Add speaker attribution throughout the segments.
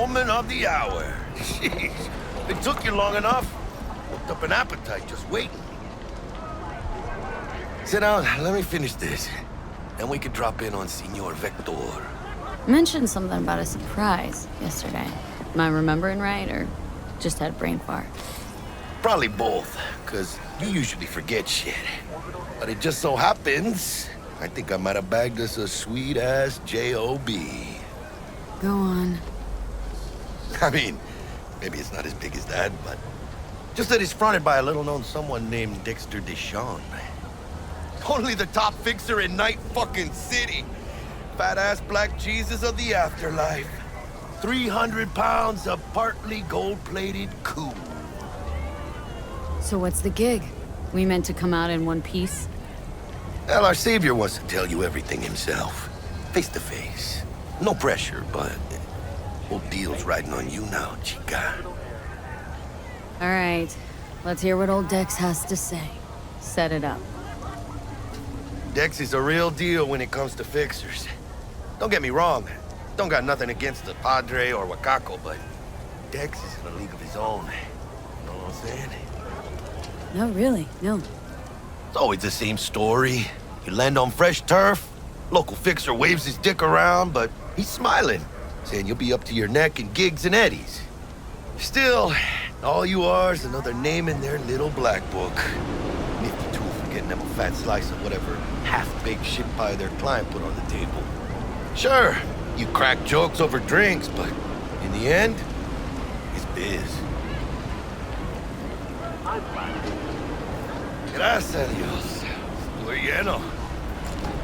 Speaker 1: woman of the hour. Jeez, it took you long enough. Worked up an appetite just waiting. Sit down, let me finish this. Then we could drop in on Senor Vector.
Speaker 2: Mentioned something about a surprise yesterday. Am I remembering right, or just had a brain fart?
Speaker 1: Probably both, because you usually forget shit. But it just so happens, I think I might have bagged us a sweet-ass J.O.B.
Speaker 2: Go on.
Speaker 1: I mean, maybe it's not as big as that, but just that it's fronted by a little-known someone named Dexter Deshawn. Only the top fixer in Night fucking City. Fat-ass black Jesus of the afterlife. 300 pounds of partly gold-plated cool.
Speaker 2: So what's the gig? We meant to come out in one piece?
Speaker 1: Well, our savior wants to tell you everything himself. Face to face. No pressure, but whole deal's riding on you now, chica.
Speaker 2: All right. Let's hear what old Dex has to say. Set it up.
Speaker 1: Dex is a real deal when it comes to fixers. Don't get me wrong. Don't got nothing against the Padre or Wakako, but Dex is in a league of his own. You know what I'm saying?
Speaker 2: No, really, no.
Speaker 1: It's always the same story. You land on fresh turf, local fixer waves his dick around, but he's smiling, saying you'll be up to your neck in gigs and eddies. Still, all you are is another name in their little black book. Nifty tool for getting them a fat slice of whatever half-baked shit pie their client put on the table. Sure, you crack jokes over drinks, but in the end, it's biz. Gracias a Dios. Estuvo lleno.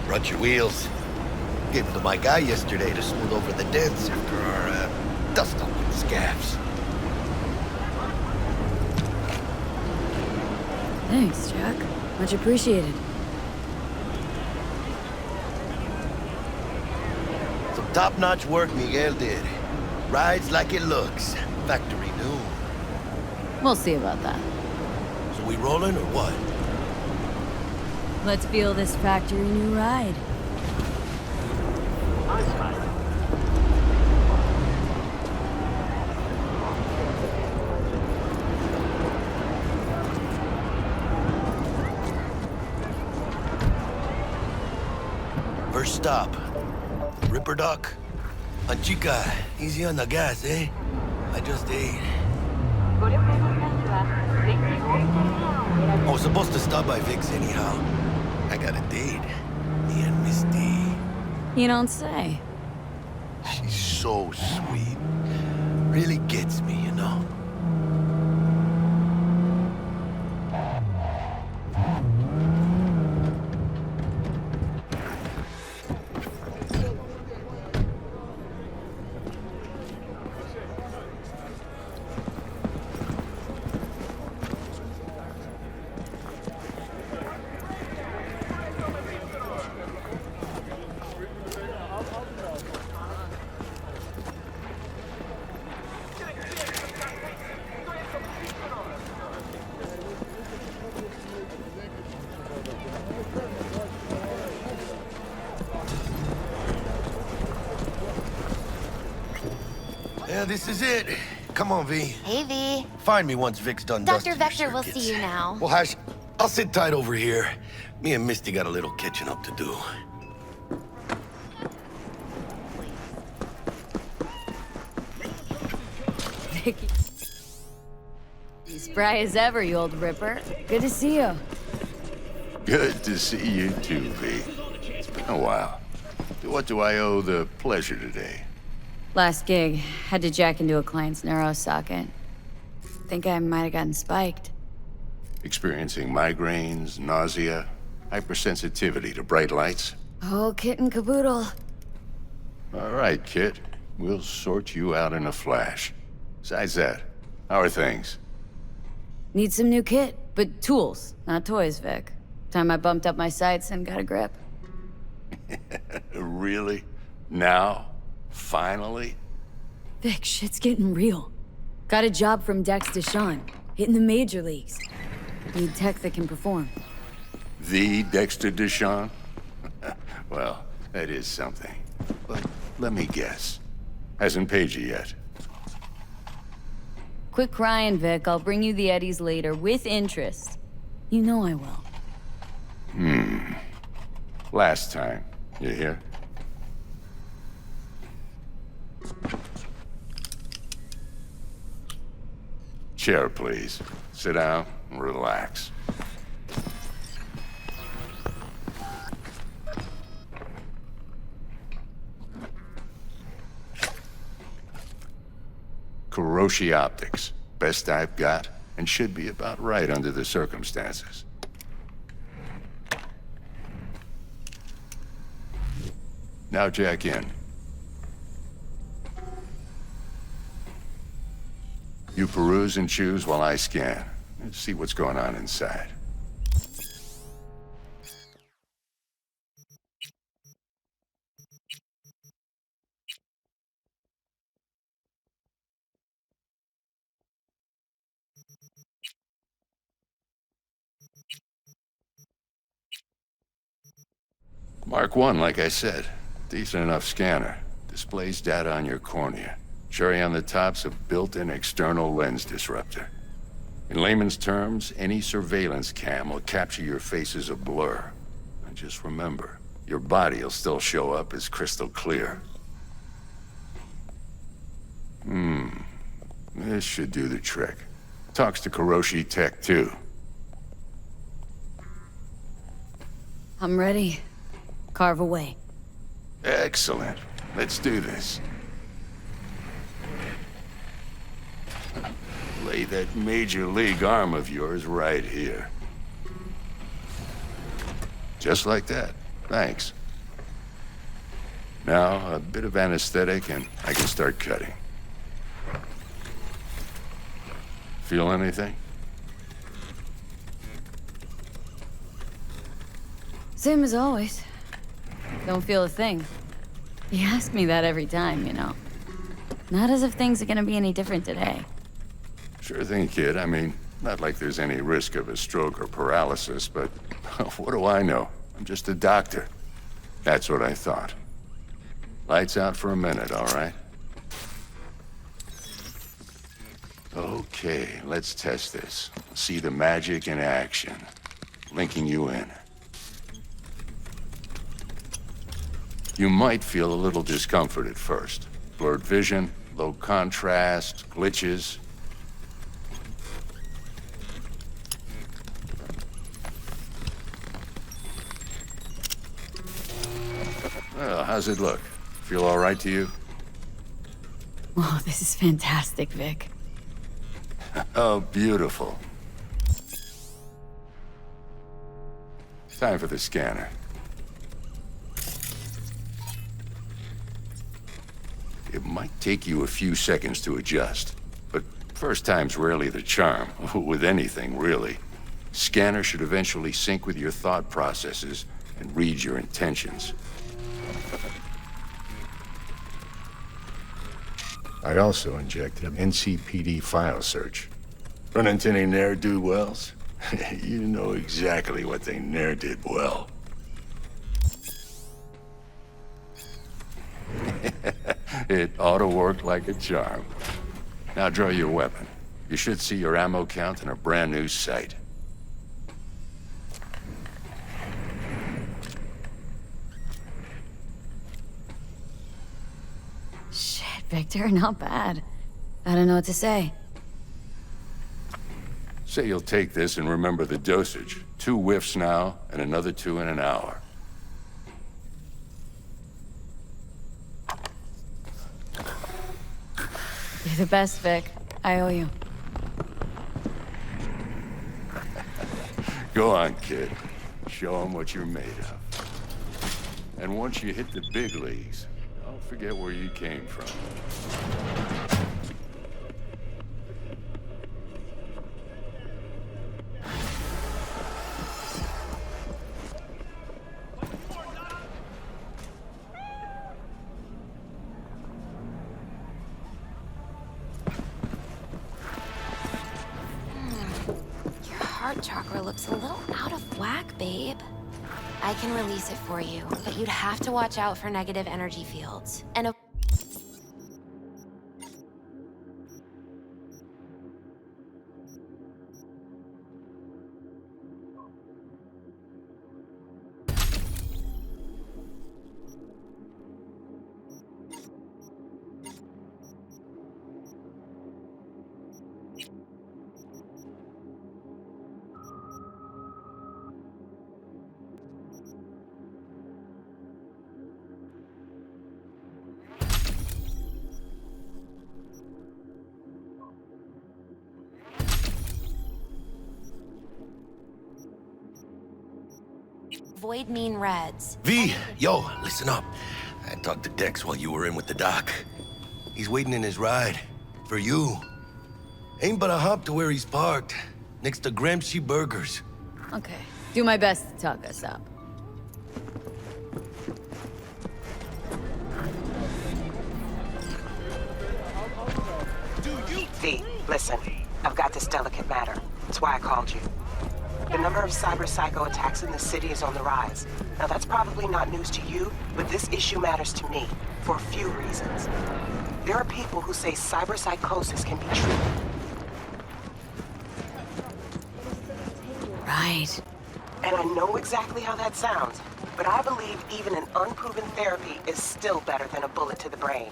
Speaker 1: Brought your wheels. Gave them to my guy yesterday to smooth over the dents after our dust-up with the scabs.
Speaker 2: Thanks, Jack. Much appreciated.
Speaker 1: Some top-notch work Miguel did. Rides like it looks. Factory new.
Speaker 2: We'll see about that.
Speaker 1: So we rolling or what?
Speaker 2: Let's feel this factory new ride.
Speaker 1: First stop. Ripper Dock. Chica, easy on the gas, eh? I just ate. I was supposed to stop by Vic's anyhow. I got a date. Me and Misty.
Speaker 2: You don't say.
Speaker 1: She's so sweet. Really gets me, you know? Yeah, this is it. Come on, V.
Speaker 3: Hey, V.
Speaker 1: Find me once Vic's done
Speaker 3: Dr.
Speaker 1: dusting your
Speaker 3: Vector will
Speaker 1: circuits.
Speaker 3: see you now.
Speaker 1: Well, Hash, I'll sit tight over here. Me and Misty got a little catching up to do.
Speaker 2: Vicky. You spry as ever, you old ripper. Good to see you.
Speaker 4: Good to see you too, V. It's been a while. To what do I owe the pleasure today?
Speaker 2: Last gig, had to jack into a client's neuro socket. Think I might have gotten spiked.
Speaker 4: Experiencing migraines, nausea, hypersensitivity to bright lights?
Speaker 2: Oh, kit and caboodle.
Speaker 4: All right, Kit. We'll sort you out in a flash. Besides that, how are things?
Speaker 2: Need some new kit, but tools, not toys, Vic. Time I bumped up my sights and got a grip.
Speaker 4: Really? Now? Finally?
Speaker 2: Vic, shit's getting real. Got a job from Dex Deshawn, hitting the major leagues. Need tech that can perform.
Speaker 4: The Dexter Deshawn? Well, that is something. But let me guess. Hasn't paid you yet.
Speaker 2: Quit crying, Vic. I'll bring you the eddies later, with interest. You know I will.
Speaker 4: Last time. You hear? Chair, please. Sit down and relax. Kuroshi Optics. Best I've got, and should be about right under the circumstances. Now jack in. You peruse and choose while I scan. Let's see what's going on inside. Mark 1, like I said. Decent enough scanner. Displays data on your cornea. Cherry on the top's a built-in external lens disruptor. In layman's terms, any surveillance cam will capture your face as a blur. And just remember, your body will still show up as crystal clear. This should do the trick. Talks to Kuroshi Tech, too.
Speaker 2: I'm ready. Carve away.
Speaker 4: Excellent. Let's do this. Lay that major league arm of yours right here. Just like that. Thanks. Now, a bit of anesthetic and I can start cutting. Feel anything?
Speaker 2: Same as always. Don't feel a thing. You ask me that every time, you know. Not as if things are gonna be any different today.
Speaker 4: Sure thing, kid. I mean, not like there's any risk of a stroke or paralysis, but what do I know? I'm just a doctor. That's what I thought. Lights out for a minute, all right? Okay, let's test this. See the magic in action. Linking you in. You might feel a little discomfort at first. Blurred vision, low contrast, glitches. Well, how's it look? Feel all right to you?
Speaker 2: Oh, this is fantastic, Vic.
Speaker 4: Oh, beautiful. Time for the scanner. It might take you a few seconds to adjust, but first time's rarely the charm, with anything, really. Scanner should eventually sync with your thought processes and read your intentions. I also injected an NCPD file search. Run into any ne'er-do-wells? You know exactly what they ne'er did well. It ought to work like a charm. Now draw your weapon. You should see your ammo count in a brand new sight.
Speaker 2: Shit, Victor, not bad. I don't know what to say.
Speaker 4: Say you'll take this and remember the dosage. 2 whiffs now, and another 2 in an hour.
Speaker 2: You're the best, Vic. I owe you.
Speaker 4: Go on, kid. Show them what you're made of. And once you hit the big leagues, don't forget where you came from.
Speaker 3: Heart chakra looks a little out of whack, babe. I can release it for you, but you'd have to watch out for negative energy fields. And avoid mean reds.
Speaker 1: V, yo, listen up. I talked to Dex while you were in with the doc. He's waiting in his ride. For you. Ain't but a hop to where he's parked. Next to Gramsci Burgers.
Speaker 2: Okay. Do my best to talk us up.
Speaker 5: V, listen. I've got this delicate matter. That's why I called you. The number of cyber psycho attacks in the city is on the rise. Now that's probably not news to you, but this issue matters to me for a few reasons. There are people who say cyber psychosis can be treated.
Speaker 2: Right.
Speaker 5: And I know exactly how that sounds, but I believe even an unproven therapy is still better than a bullet to the brain.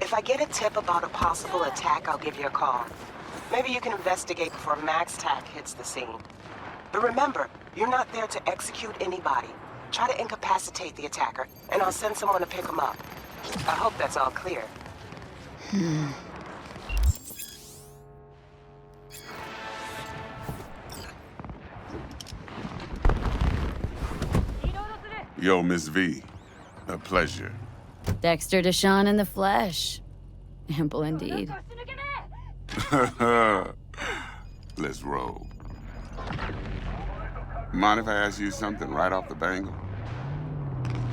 Speaker 5: If I get a tip about a possible attack, I'll give you a call. Maybe you can investigate before Max Tack hits the scene. But remember, you're not there to execute anybody. Try to incapacitate the attacker, and I'll send someone to pick him up. I hope that's all clear.
Speaker 6: Yo, Miss V. A pleasure.
Speaker 2: Dexter Deshawn in the flesh. Ample indeed.
Speaker 6: Let's roll. Mind if I ask you something right off the bangle?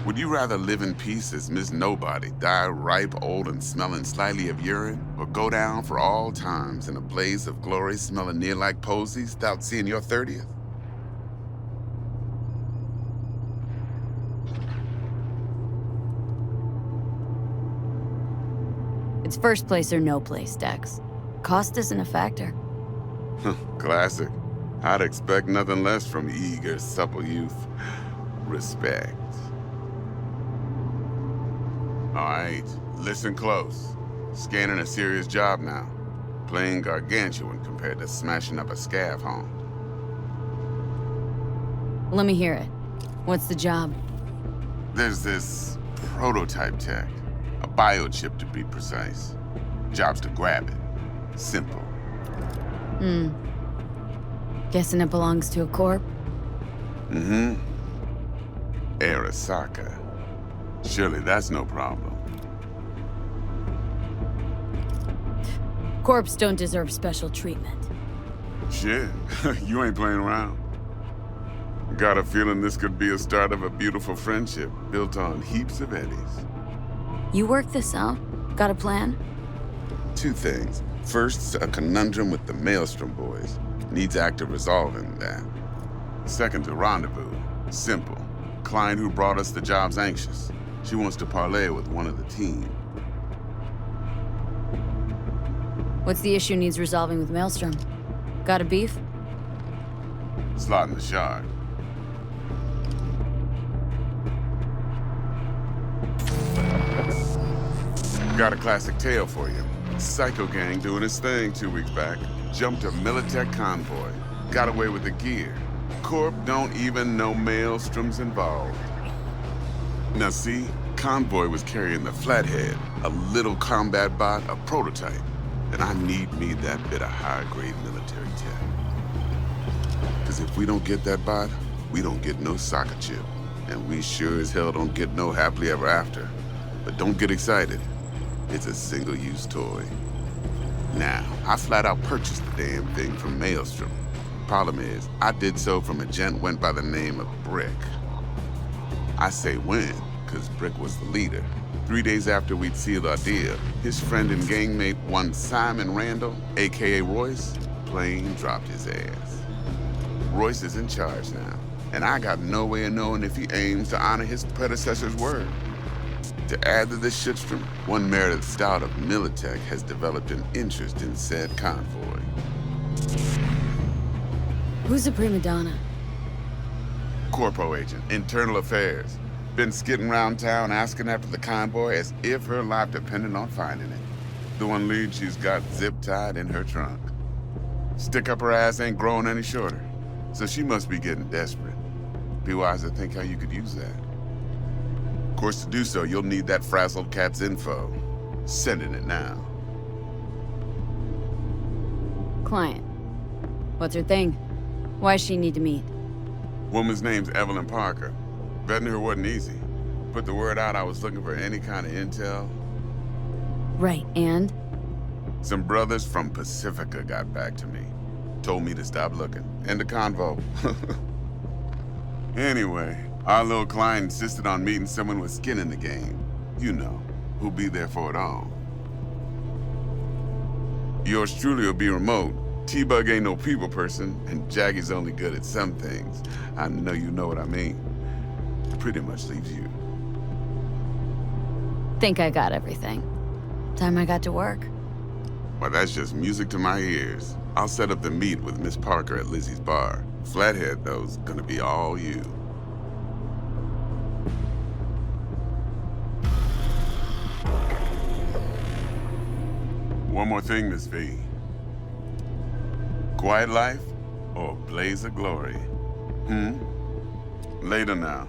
Speaker 6: Would you rather live in peace as Miss Nobody, die ripe, old, and smelling slightly of urine, or go down for all times in a blaze of glory smelling near like posies without seeing your 30th?
Speaker 2: It's first place or no place, Dex. Cost isn't a factor.
Speaker 6: Classic. I'd expect nothing less from eager, supple youth. Respect. All right, listen close. Scanning a serious job now. Playing gargantuan compared to smashing up a scav home.
Speaker 2: Let me hear it. What's the job?
Speaker 6: There's this prototype tech. A biochip to be precise. Job's to grab it. Simple.
Speaker 2: Guessing it belongs to a corp?
Speaker 6: Mm-hmm. Arasaka. Surely that's no problem.
Speaker 2: Corps don't deserve special treatment.
Speaker 6: Shit, you ain't playing around. Got a feeling this could be a start of a beautiful friendship built on heaps of eddies.
Speaker 2: You work this out? Got a plan?
Speaker 6: Two things. First, a conundrum with the Maelstrom boys. Needs active resolving that. Second, a rendezvous. Simple. Client who brought us the job's anxious. She wants to parlay with one of the team.
Speaker 2: What's the issue needs resolving with Maelstrom? Got a beef?
Speaker 6: Slot in the shard. Got a classic tale for you. Psycho gang doing his thing 2 weeks back. Jumped a Militech convoy. Got away with the gear. Corp don't even know Maelstrom's involved. Now see, convoy was carrying the Flathead, a little combat bot, a prototype. And I need me that bit of high-grade military tech. Because if we don't get that bot, we don't get no soccer chip. And we sure as hell don't get no happily ever after. But don't get excited. It's a single-use toy. Now, I flat out purchased the damn thing from Maelstrom. Problem is, I did so from a gent went by the name of Brick. I say when, because Brick was the leader. 3 days after we'd sealed our deal, his friend and gangmate, one Simon Randall, aka Royce, plain dropped his ass. Royce is in charge now, and I got no way of knowing if he aims to honor his predecessor's word. To add to this shitstorm, one Meredith Stout of Militech has developed an interest in said convoy.
Speaker 2: Who's the prima donna?
Speaker 6: Corpo agent, internal affairs. Been skidding around town asking after the convoy as if her life depended on finding it. The one lead she's got zip-tied in her trunk. Stick up her ass ain't growing any shorter, so she must be getting desperate. Be wise to think how you could use that. Of course, to do so, you'll need that frazzled cat's info. Sending it now.
Speaker 2: Client. What's her thing? Why does she need to meet?
Speaker 6: Woman's name's Evelyn Parker. Vetting her wasn't easy. Put the word out I was looking for any kind of intel.
Speaker 2: Right, and?
Speaker 6: Some brothers from Pacifica got back to me. Told me to stop looking. End the convo. Anyway, our little client insisted on meeting someone with skin in the game. You know, who'll be there for it all. Yours truly will be remote. T-Bug ain't no people person, and Jaggy's only good at some things. I know you know what I mean. Pretty much leaves you.
Speaker 2: Think I got everything. Time I got to work.
Speaker 6: Well, that's just music to my ears. I'll set up the meet with Miss Parker at Lizzie's bar. Flathead, though's gonna be all you. One more thing, Miss V. Quiet life or blaze of glory? Later now.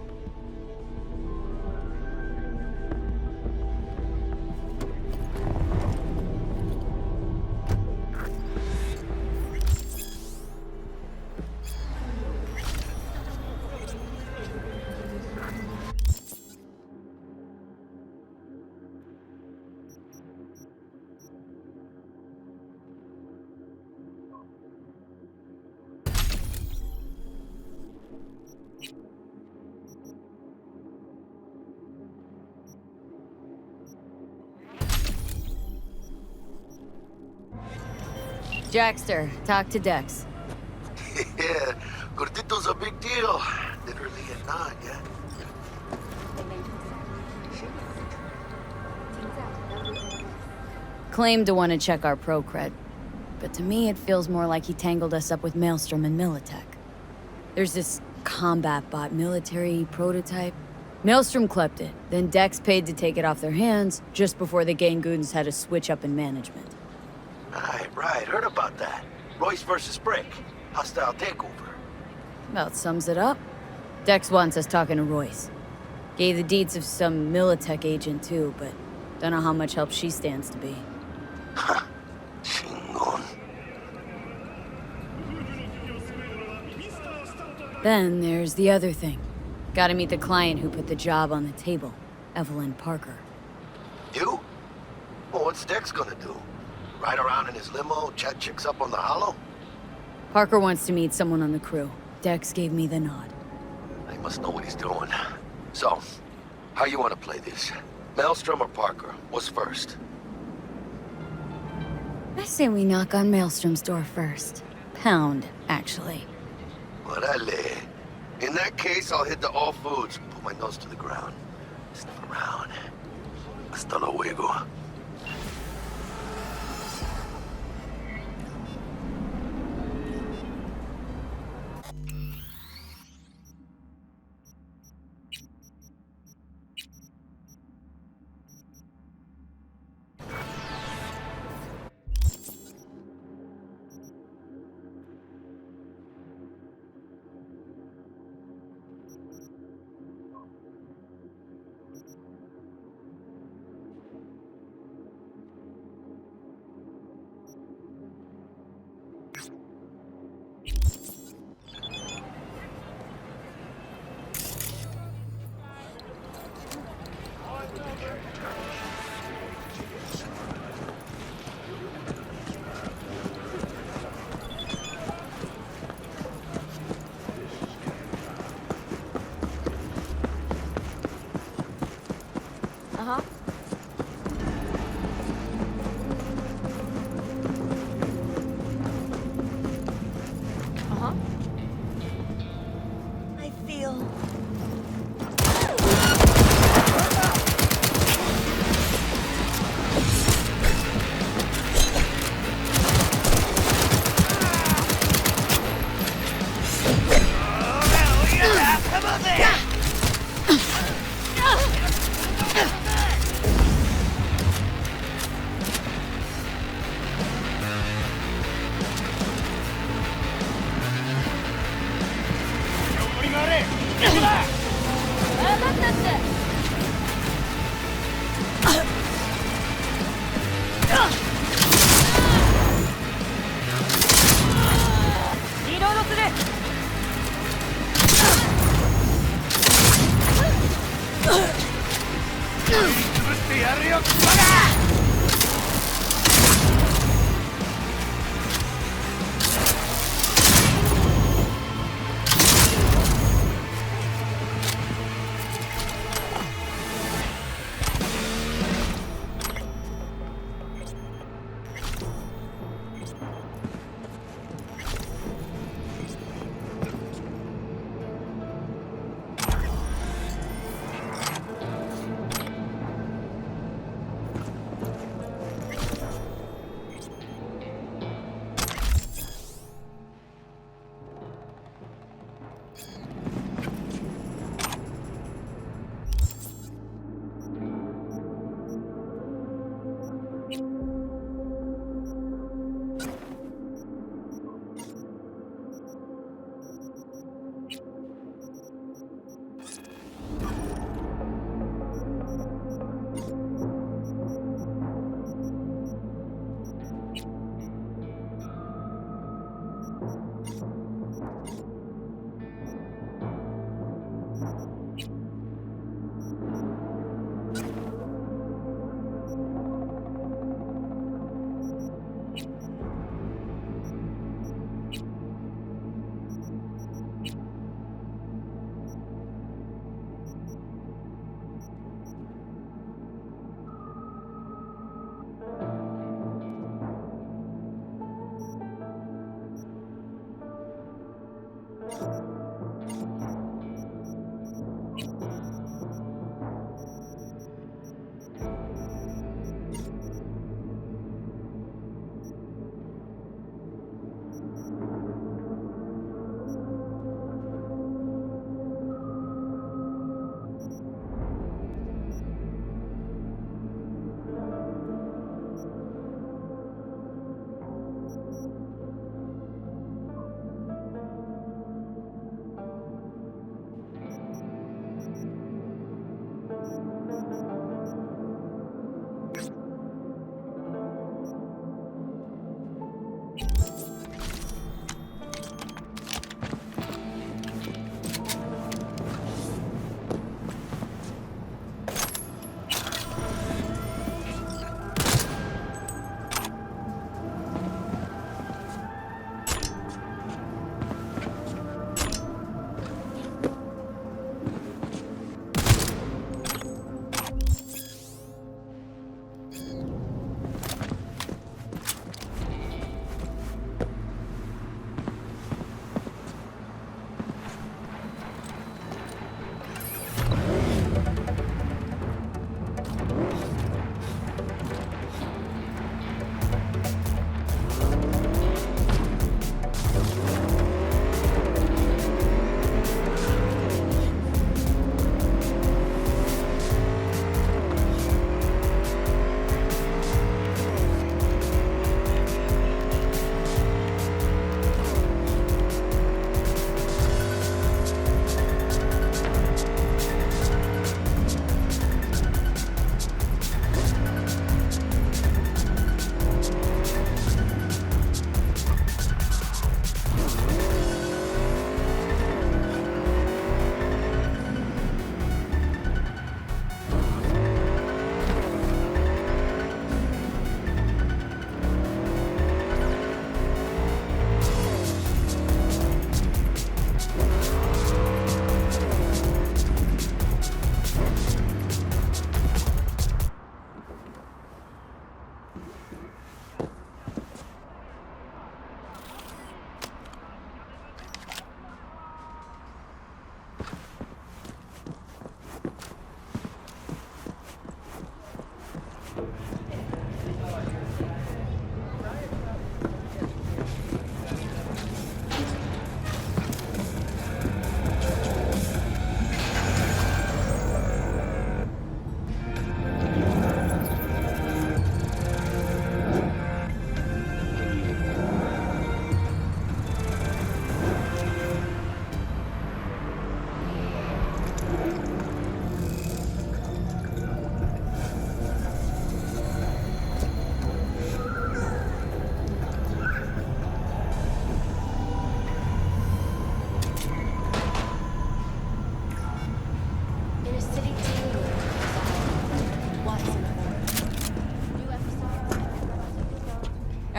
Speaker 2: Jackster, talk to Dex.
Speaker 1: Yeah, Gordito's a big deal. Literally a nod, yeah?
Speaker 2: Claimed to want to check our pro cred, but to me it feels more like he tangled us up with Maelstrom and Militech. There's this combat bot military prototype. Maelstrom clept it, then Dex paid to take it off their hands just before the Gangoons had a switch up in management.
Speaker 1: Right, heard about that. Royce versus Brick. Hostile takeover.
Speaker 2: About sums it up. Dex wants us talking to Royce. Gave the deeds of some Militech agent too, but don't know how much help she stands to be.
Speaker 1: Chingon.
Speaker 2: Then there's the other thing. Gotta meet the client who put the job on the table, Evelyn Parker.
Speaker 1: You? Well, what's Dex gonna do? Ride around in his limo, chat chicks up on the hollow?
Speaker 2: Parker wants to meet someone on the crew. Dex gave me the nod.
Speaker 1: He must know what he's doing. So, how you want to play this? Maelstrom or Parker? What's first?
Speaker 2: I say we knock on Maelstrom's door first. Pound, actually.
Speaker 1: Orale. In that case, I'll hit the all foods, put my nose to the ground. Sniff around. Hasta luego.
Speaker 3: Uh-huh. Uh-huh.
Speaker 2: I feel...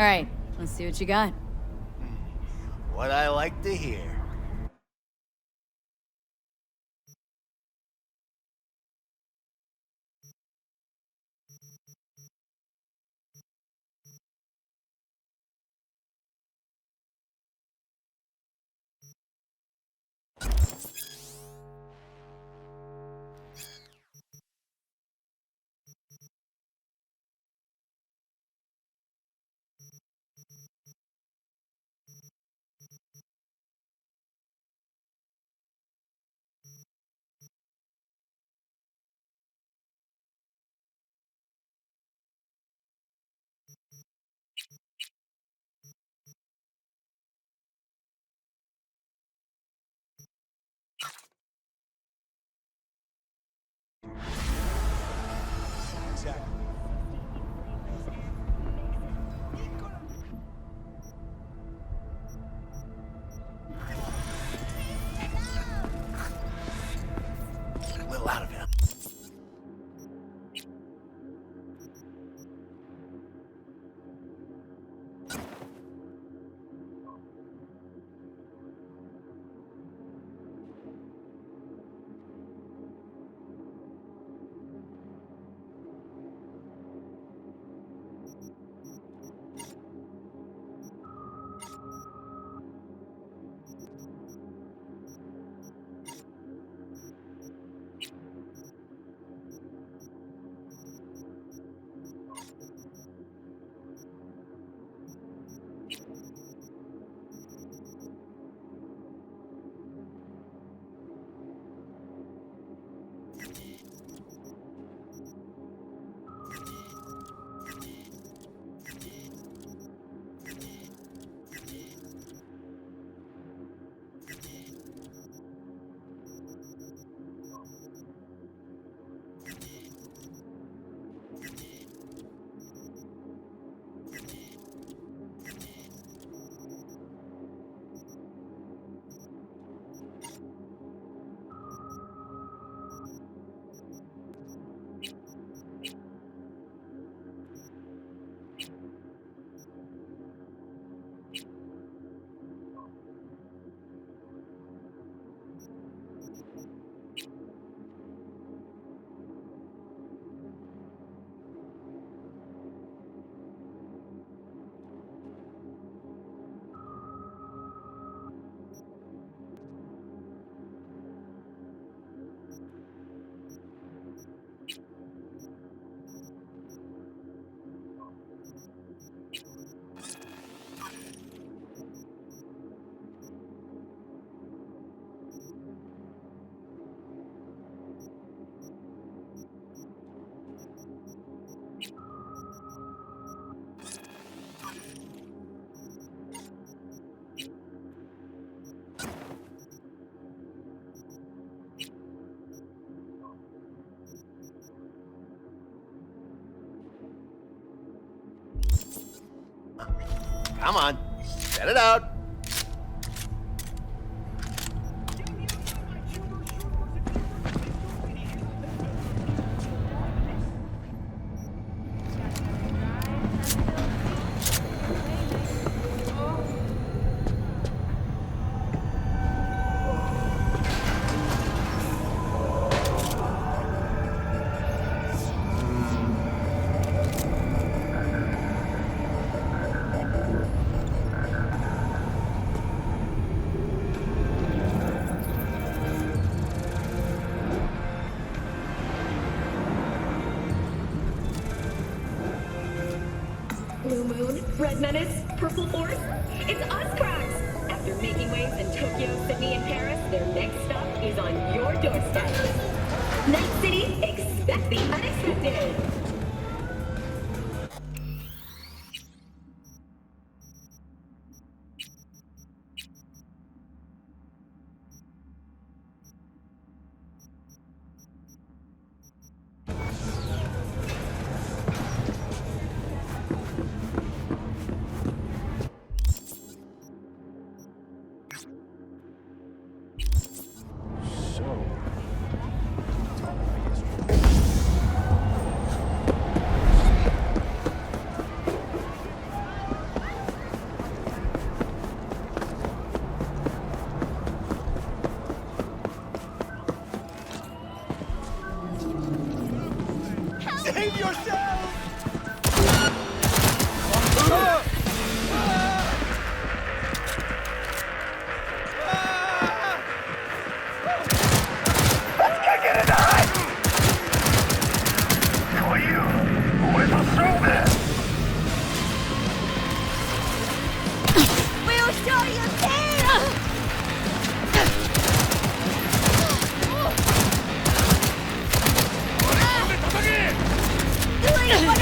Speaker 2: All right, let's see what you got.
Speaker 7: What I like to hear. A little out of it. Come on, set it out.
Speaker 8: Blue Moon, Red Menace, Purple Force. It's us, cracks! After making waves in Tokyo, Sydney, and Paris, their next stop is on your doorstep. Night City, expect the unexpected!
Speaker 7: Save yourself!
Speaker 2: We'll show you teeth! Doing what